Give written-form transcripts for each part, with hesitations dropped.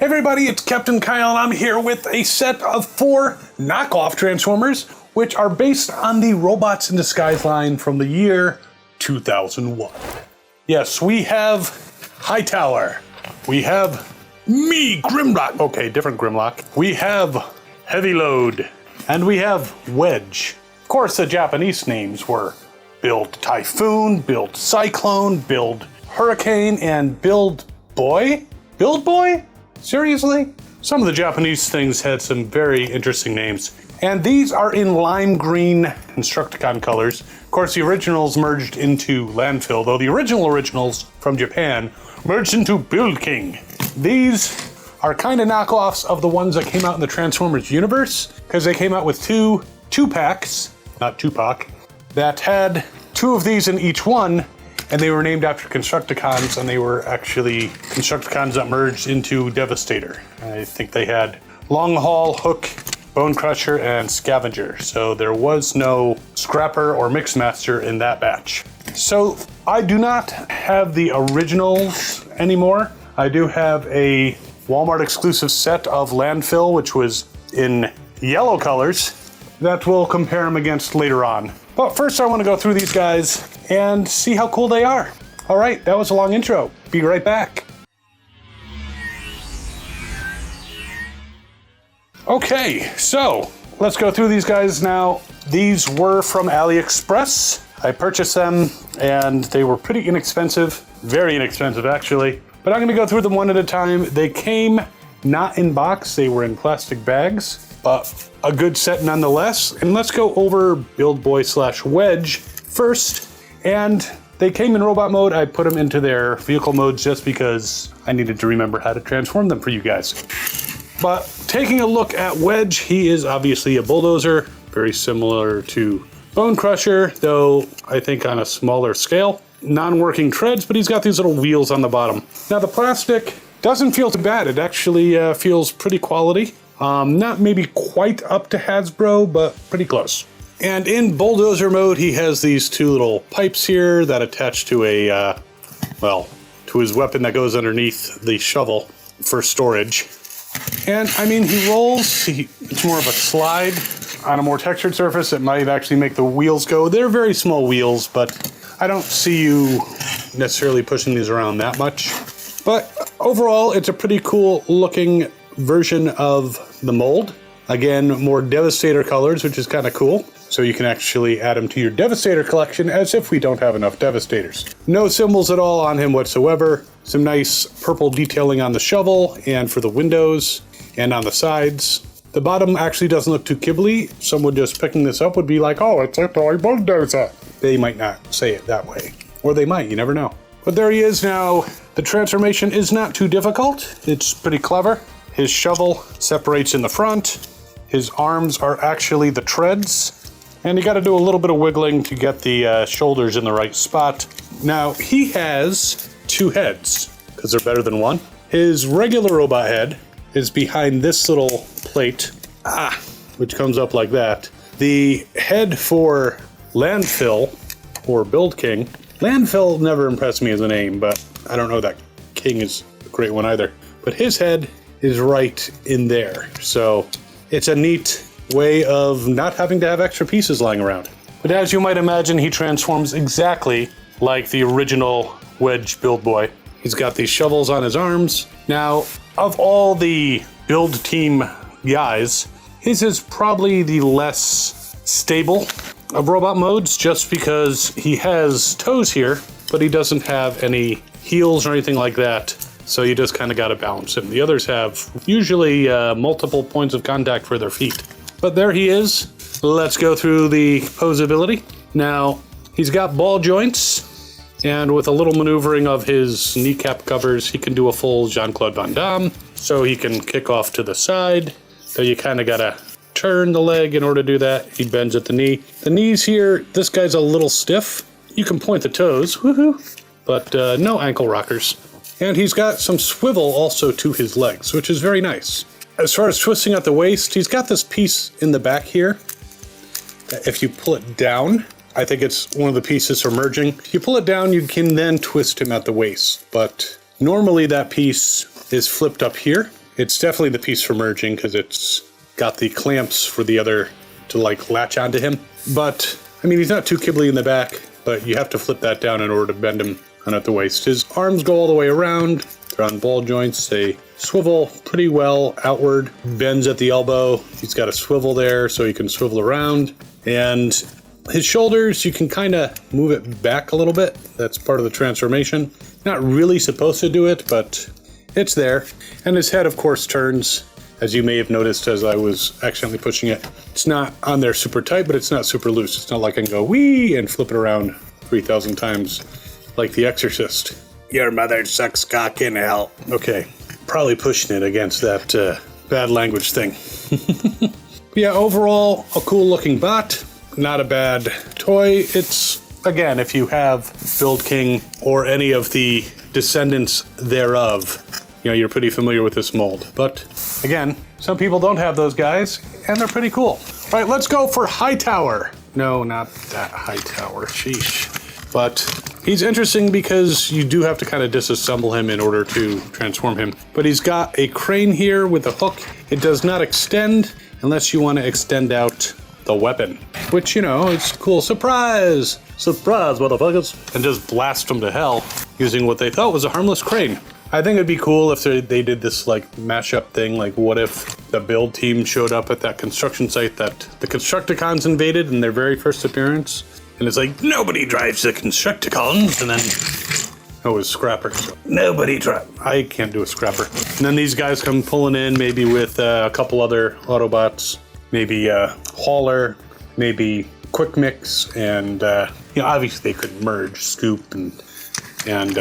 Hey everybody, it's Captain Kyle and I'm here with a set of 4 knockoff Transformers, which are based on the Robots in Disguise line from the year 2001. Yes, we have Hightower. We have me, Grimlock. Okay, different Grimlock. We have Heavy Load. And we have Wedge. Of course, the Japanese names were Build Typhoon, Build Cyclone, Build Hurricane, and Build Boy? Build Boy? Seriously? Some of the Japanese things had some very interesting names. And these are in lime green Constructicon colors. Of course, the originals merged into Landfill, though the originals from Japan merged into Build King. These are kind of knockoffs of the ones that came out in the Transformers universe, because they came out with two packs, not Tupac, that had 2 of these in each one, and they were named after Constructicons, and they were actually Constructicons that merged into Devastator. I think they had Long Haul, Hook, Bone Crusher, and Scavenger, so there was no Scrapper or Mixmaster in that batch. So I do not have the originals anymore. I do have a Walmart exclusive set of Landfill, which was in yellow colors, that we'll compare them against later on. But first I want to go through these guys and see how cool they are. All right, that was a long intro. Be right back. Okay, so let's go through these guys now. These were from AliExpress. I purchased them and they were pretty inexpensive, very inexpensive actually. But I'm gonna go through them one at a time. They came not in box, they were in plastic bags, but a good set nonetheless. And let's go over Build Boy / Wedge first. And they came in robot mode. I put them into their vehicle modes just because I needed to remember how to transform them for you guys. But taking a look at Wedge, he is obviously a bulldozer, very similar to Bone Crusher, though I think on a smaller scale. Non-working treads, but he's got these little wheels on the bottom. Now the plastic doesn't feel too bad. It actually feels pretty quality. Not maybe quite up to Hasbro, but pretty close. And in bulldozer mode, he has these 2 little pipes here that attach to a, to his weapon that goes underneath the shovel for storage. And I mean, he rolls, it's more of a slide. On a more textured surface, it might actually make the wheels go. They're very small wheels, but I don't see you necessarily pushing these around that much. But overall, it's a pretty cool looking version of the mold. Again, more Devastator colors, which is kind of cool. So you can actually add them to your Devastator collection as if we don't have enough Devastators. No symbols at all on him whatsoever. Some nice purple detailing on the shovel and for the windows and on the sides. The bottom actually doesn't look too kibbly. Someone just picking this up would be like, oh, it's a toy bulldozer. They might not say it that way. Or they might, you never know. But there he is now. The transformation is not too difficult. It's pretty clever. His shovel separates in the front. His arms are actually the treads. And you gotta do a little bit of wiggling to get the shoulders in the right spot. Now, he has 2 heads, because they're better than one. His regular robot head is behind this little plate, which comes up like that. The head for Landfill, or Build King. Landfill never impressed me as a name, but I don't know that King is a great one either. But his head is right in there. So it's a neat way of not having to have extra pieces lying around. But as you might imagine, he transforms exactly like the original Wedge Build Boy. He's got these shovels on his arms. Now, of all the build team guys, his is probably the less stable of robot modes, just because he has toes here, but he doesn't have any heels or anything like that. So you just kind of got to balance him. The others have usually multiple points of contact for their feet. But there he is. Let's go through the posability. Now, he's got ball joints, and with a little maneuvering of his kneecap covers, he can do a full Jean-Claude Van Damme. So he can kick off to the side. So you kind of got to turn the leg in order to do that. He bends at the knee. The knees here, this guy's a little stiff. You can point the toes, woohoo, but no ankle rockers. And he's got some swivel also to his legs, which is very nice. As far as twisting at the waist, he's got this piece in the back here. If you pull it down, I think it's one of the pieces for merging. If you pull it down, you can then twist him at the waist. But normally that piece is flipped up here. It's definitely the piece for merging because it's got the clamps for the other to like latch onto him. But I mean, he's not too kibbly in the back, but you have to flip that down in order to bend him on at the waist. His arms go all the way around. They're on ball joints. They swivel pretty well outward. Bends at the elbow. He's got a swivel there so he can swivel around. And his shoulders, you can kind of move it back a little bit. That's part of the transformation. Not really supposed to do it, but it's there. And his head, of course, turns, as you may have noticed as I was accidentally pushing it. It's not on there super tight, but it's not super loose. It's not like I can go wee and flip it around 3,000 times like The Exorcist. Your mother sucks cock in hell. Okay, probably pushing it against that bad language thing. Yeah, overall, a cool looking bot. Not a bad toy. It's, again, if you have Build King or any of the descendants thereof, you know, you're pretty familiar with this mold. But again, some people don't have those guys, and they're pretty cool. All right, let's go for Hightower. No, not that Hightower. Sheesh. But he's interesting because you do have to kind of disassemble him in order to transform him. But he's got a crane here with a hook. It does not extend unless you want to extend out the weapon, which, you know, it's cool. Surprise! Surprise, motherfuckers! And just blast them to hell using what they thought was a harmless crane. I think it'd be cool if they did this like mashup thing. Like, what if the build team showed up at that construction site that the Constructicons invaded in their very first appearance? And it's like, nobody drives the Constructicons, and then, oh, it was Scrapper. Nobody drives. I can't do a Scrapper. And then these guys come pulling in, maybe with a couple other Autobots, maybe Hauler, maybe Quick Mix, and you know, obviously they could merge Scoop and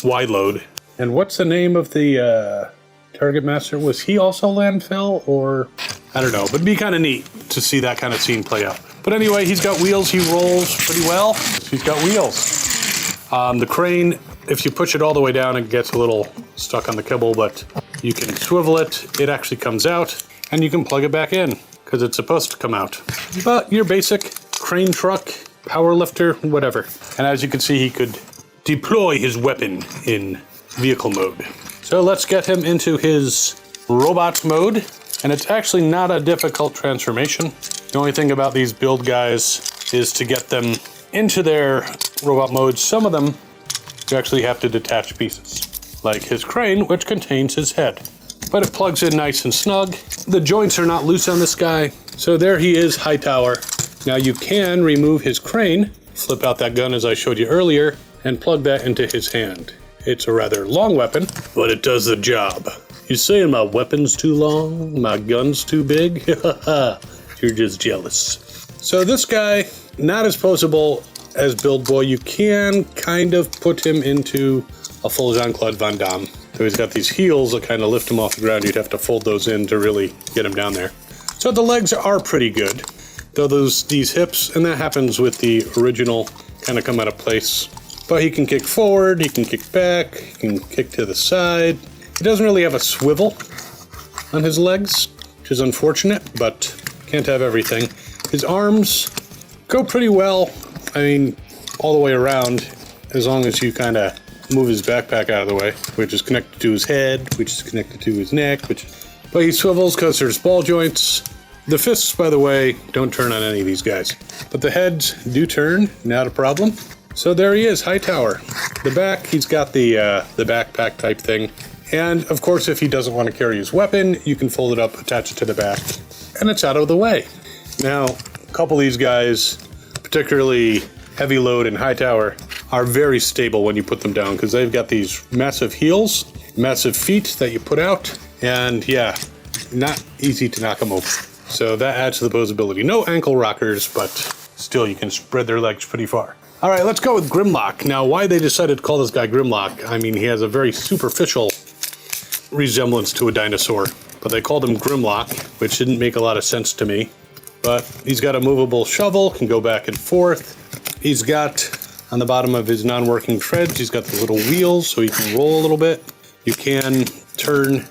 Wide Load. And what's the name of the Targetmaster? Was he also Landfill, or I don't know? But it'd be kind of neat to see that kind of scene play out. But anyway, he's got wheels. He rolls pretty well. He's got wheels. The crane, if you push it all the way down, it gets a little stuck on the kibble, but you can swivel it. It actually comes out, and you can plug it back in because it's supposed to come out. But your basic crane truck, power lifter, whatever. And as you can see, he could deploy his weapon in vehicle mode. So let's get him into his robot mode. And it's actually not a difficult transformation. The only thing about these build guys is to get them into their robot mode. Some of them, you actually have to detach pieces, like his crane, which contains his head. But it plugs in nice and snug. The joints are not loose on this guy. So there he is, Hightower. Now you can remove his crane, flip out that gun as I showed you earlier, and plug that into his hand. It's a rather long weapon, but it does the job. You saying my weapon's too long? My gun's too big? You're just jealous. So this guy, not as posable as Build Boy. You can kind of put him into a full Jean-Claude Van Damme. So he's got these heels that kind of lift him off the ground. You'd have to fold those in to really get him down there. So the legs are pretty good. Though these hips, and that happens with the original, kind of come out of place. But he can kick forward, he can kick back, he can kick to the side. He doesn't really have a swivel on his legs, which is unfortunate, but can't have everything. His arms go pretty well. I mean, all the way around, as long as you kind of move his backpack out of the way, which is connected to his head, which is connected to his neck, but he swivels because there's ball joints. The fists, by the way, don't turn on any of these guys, but the heads do turn, not a problem. So there he is, Hightower. The back, he's got the backpack type thing. And of course, if he doesn't want to carry his weapon, you can fold it up, attach it to the back, and it's out of the way. Now, a couple of these guys, particularly Heavy Load and Hightower, are very stable when you put them down because they've got these massive heels, massive feet that you put out, and yeah, not easy to knock them over. So that adds to the posability. No ankle rockers, but still you can spread their legs pretty far. All right, let's go with Grimlock. Now, why they decided to call this guy Grimlock, I mean, he has a very superficial resemblance to a dinosaur, but they called him Grimlock, which didn't make a lot of sense to me. But he's got a movable shovel, can go back and forth. He's got, on the bottom of his non-working treads, he's got the little wheels so he can roll a little bit. You can turn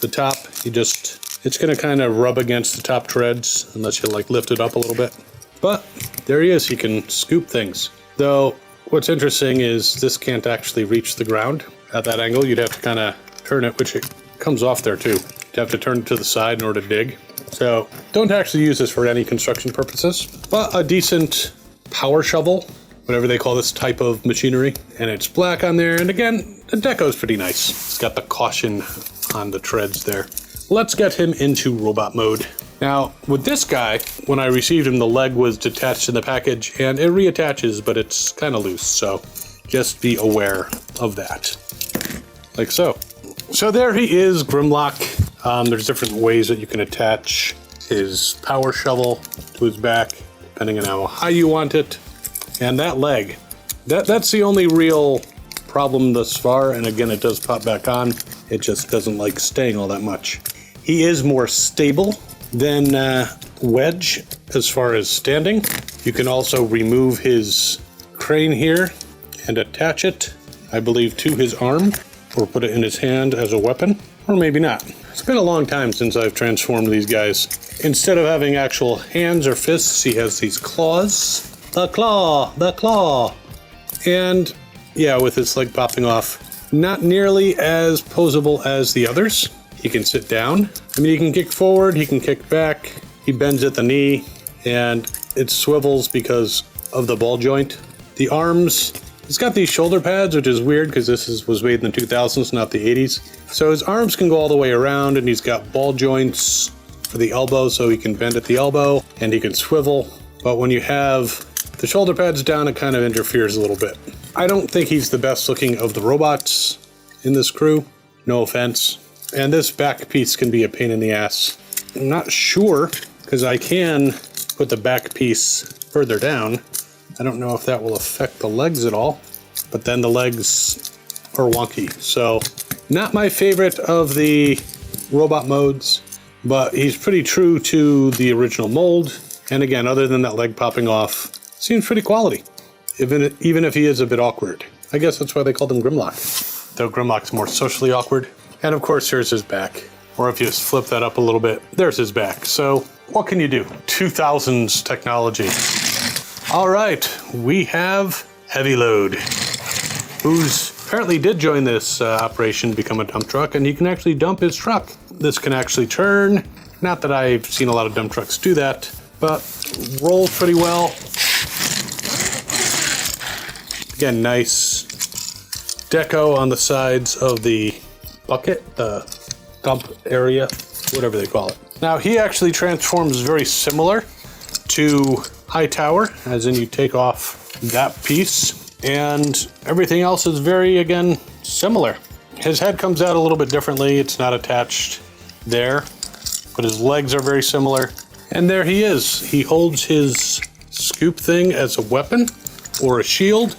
the top. It's gonna kind of rub against the top treads unless you like lift it up a little bit. But there he is, he can scoop things. Though, what's interesting is this can't actually reach the ground at that angle. You'd have to kind of turn it, which comes off there too. You have to turn it to the side in order to dig. So don't actually use this for any construction purposes, but a decent power shovel, whatever they call this type of machinery. And it's black on there. And again, the deco is pretty nice. It's got the caution on the treads there. Let's get him into robot mode. Now, with this guy, when I received him, the leg was detached in the package, and it reattaches, but it's kind of loose, so just be aware of that. Like so. So there he is, Grimlock. There's different ways that you can attach his power shovel to his back, depending on how high you want it. And that leg, that's the only real problem thus far, and again, it does pop back on. It just doesn't like staying all that much. He is more stable than Wedge as far as standing. You can also remove his crane here and attach it, I believe, to his arm, or put it in his hand as a weapon, or maybe not. It's been a long time since I've transformed these guys. Instead of having actual hands or fists, he has these claws. The claw. And yeah, with his leg popping off, not nearly as posable as the others. He can sit down. I mean, he can kick forward, he can kick back, he bends at the knee, and it swivels because of the ball joint. The arms, it's got these shoulder pads, which is weird because this was made in the 2000s, not the 80s. So his arms can go all the way around, and he's got ball joints for the elbow, so he can bend at the elbow, and he can swivel. But when you have the shoulder pads down, it kind of interferes a little bit. I don't think he's the best looking of the robots in this crew, no offense. And this back piece can be a pain in the ass. I'm not sure, because I can put the back piece further down. I don't know if that will affect the legs at all, but then the legs are wonky. So not my favorite of the robot modes, but he's pretty true to the original mold. And again, other than that leg popping off, seems pretty quality, even if he is a bit awkward. I guess that's why they called him Grimlock, though Grimlock's more socially awkward. And of course, here's his back. Or if you just flip that up a little bit, there's his back. So what can you do? 2000s technology. All right, we have Heavy Load, who's apparently did join this operation, become a dump truck, and he can actually dump his truck. This can actually turn. Not that I've seen a lot of dump trucks do that, but rolls pretty well. Again, nice deco on the sides of the bucket, the dump area, whatever they call it. Now, he actually transforms very similar to Hightower, as in you take off that piece, and everything else is very, again, similar. His head comes out a little bit differently. It's not attached there, but his legs are very similar. And there he is. He holds his scoop thing as a weapon or a shield,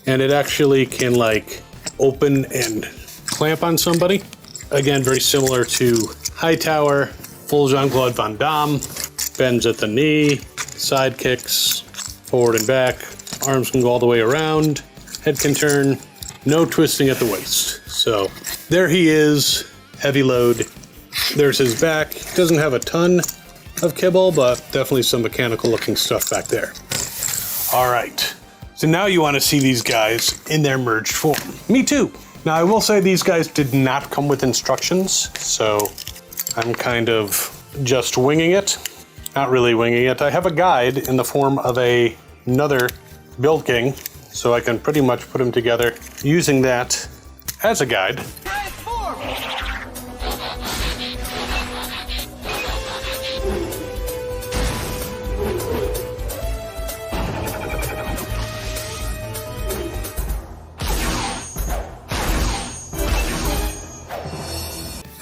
and it actually can like open and clamp on somebody. Again, very similar to Hightower, full Jean-Claude Van Damme, bends at the knee, side kicks, forward and back, arms can go all the way around, head can turn, no twisting at the waist. So there he is, Heavy Load. There's his back. Doesn't have a ton of kibble, but definitely some mechanical looking stuff back there. All right. So now you want to see these guys in their merged form. Me too. Now, I will say these guys did not come with instructions, so I'm kind of just winging it. Not really winging it. I have a guide in the form of another Build King, so I can pretty much put them together using that as a guide.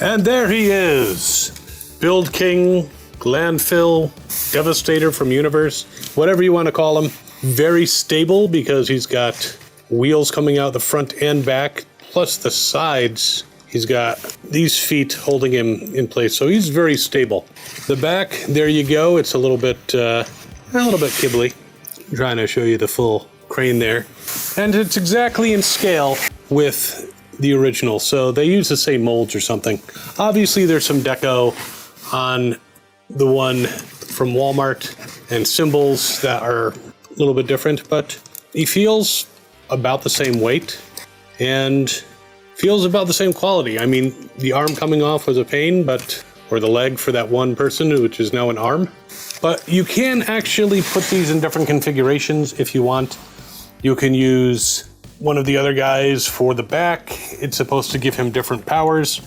And there he is, Build King, Landfill, Devastator from Universe, whatever you want to call him. Very stable because he's got wheels coming out the front and back, plus the sides. He's got these feet holding him in place, so he's very stable. The back, there you go. It's a little bit kibbly. I'm trying to show you the full crane there, and it's exactly in scale with the original, so they use the same molds or something. Obviously, there's some deco on the one from Walmart and symbols that are a little bit different, but he feels about the same weight and feels about the same quality. I mean, the arm coming off was a pain, or the leg for that one person, which is now an arm. But you can actually put these in different configurations if you want. You can use one of the other guys for the back. It's supposed to give him different powers.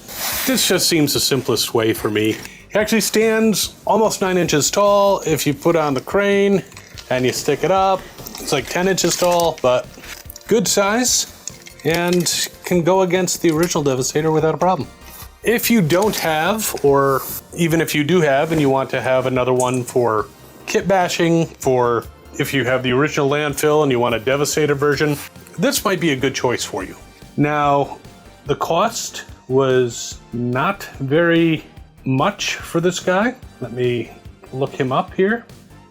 This just seems the simplest way for me. He actually stands almost 9 inches tall. If you put on the crane and you stick it up, it's like 10 inches tall, but good size and can go against the original Devastator without a problem. If you don't have, or even if you do have and you want to have another one for kit bashing, for if you have the original Landfill and you want a Devastator version, this might be a good choice for you. Now, the cost was not very much for this guy. Let me look him up here.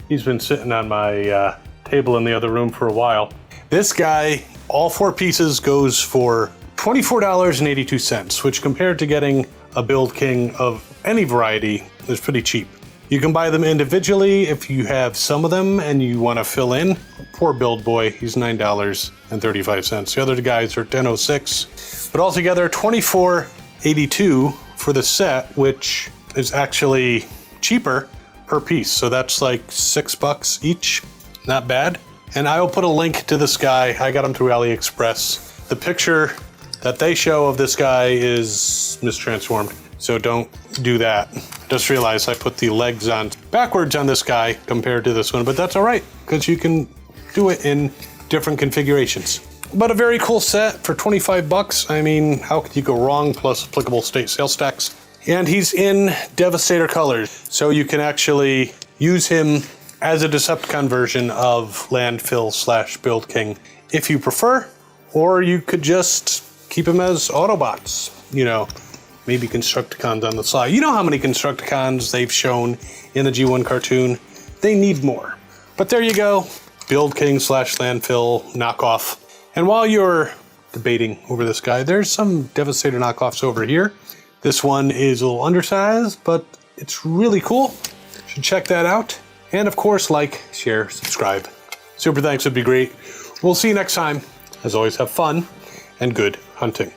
He's been sitting on my table in the other room for a while. This guy, all 4 pieces, goes for $24.82, which compared to getting a Build King of any variety is pretty cheap. You can buy them individually if you have some of them and you want to fill in. Poor Build Boy, he's $9.35. The other guys are $10.06, but altogether $24.82 for the set, which is actually cheaper per piece. So that's like $6 each, not bad. And I will put a link to this guy. I got him through AliExpress. The picture that they show of this guy is mistransformed, so don't do that. Just realized I put the legs on backwards on this guy compared to this one, but that's all right, because you can do it in different configurations. But a very cool set for $25. I mean, how could you go wrong? Plus applicable state sales tax. And he's in Devastator colors, so you can actually use him as a Decepticon version of Landfill / Build King if you prefer, or you could just keep him as Autobots, you know, maybe Constructicons on the side. You know how many Constructicons they've shown in the G1 cartoon? They need more. But there you go, Build King / Landfill knockoff. And while you're debating over this guy, there's some Devastator knockoffs over here. This one is a little undersized, but it's really cool. You should check that out. And of course, like, share, subscribe. Super thanks would be great. We'll see you next time. As always, have fun and good hunting.